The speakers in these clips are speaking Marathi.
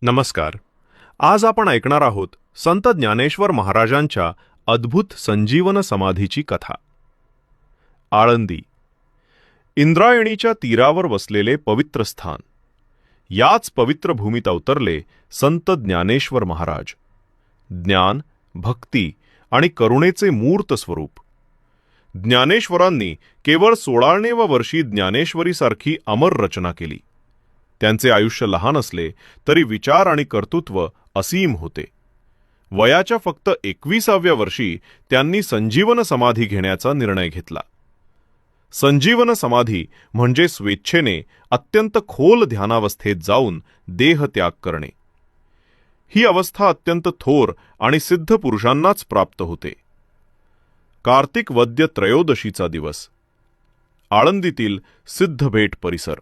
नमस्कार. आज आपण ऐकणार आहोत संत ज्ञानेश्वर महाराजांच्या अद्भुत संजीवन समाधीची कथा. आळंदी, इंद्रायणीच्या तीरावर वसलेले पवित्र स्थान. याच पवित्र भूमीत अवतरले संत ज्ञानेश्वर महाराज. ज्ञान, भक्ती आणि करुणेचे मूर्त स्वरूप. ज्ञानेश्वरांनी केवळ 16व्या वर्षी ज्ञानेश्वरीसारखी अमर रचना केली. त्यांचे आयुष्य लहान असले तरी विचार आणि कर्तृत्व असीम होते. वयाच्या फक्त 21व्या वर्षी त्यांनी संजीवन समाधी घेण्याचा निर्णय घेतला. संजीवन समाधी म्हणजे स्वेच्छेने अत्यंत खोल ध्यानावस्थेत जाऊन देहत्याग करणे. ही अवस्था अत्यंत थोर आणि सिद्ध पुरुषांनाच प्राप्त होते. कार्तिक वद्य त्रयोदशीचा दिवस. आळंदीतील सिद्धभेट परिसर.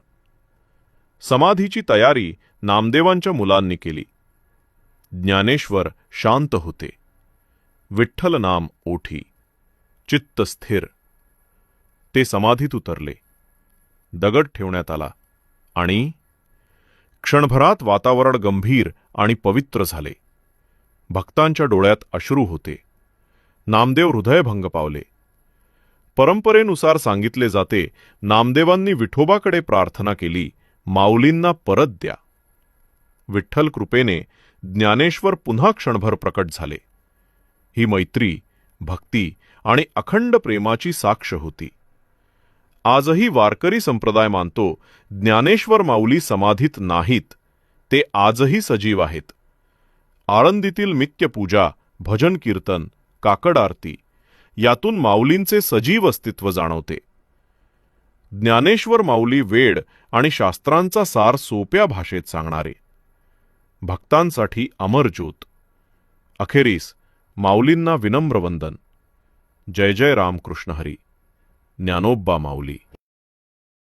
समाधीची तयारी नामदेवांच्या मुलांनी केली. ज्ञानेश्वर शांत होते. विठ्ठल नाम ओठी. चित्त स्थिर. ते समाधीत उतरले. दगड ठेवण्यात आला आणि क्षणभरात वातावरण गंभीर आणि पवित्र झाले. भक्तांच्या डोळ्यात अश्रू होते. नामदेव हृदयभंग पावले. परंपरेनुसार सांगितले जाते, नामदेवांनी विठोबाकडे प्रार्थना केली, माऊलींना परत द्या. विठ्ठल कृपेने ज्ञानेश्वर पुन्हा क्षणभर प्रकट झाले. ही मैत्री, भक्ती आणि अखंड प्रेमाची साक्ष होती. आजही वारकरी संप्रदाय मानतो, ज्ञानेश्वर माऊली समाधीत नाहीत, ते आजही सजीव आहेत. आळंदीतील नित्य पूजा, भजन कीर्तन, काकड आरती यातून माऊलींचे सजीव अस्तित्व जाणवते. ज्ञानेश्वर माऊली वेड आणि शास्त्रांचा सार सोप्या भाषेत सांगणारे. भक्तांसाठी अमर ज्योत. अखेरीस माऊलींना विनम्र वंदन. जय जय रामकृष्ण हरी. ज्ञानोबा माऊली.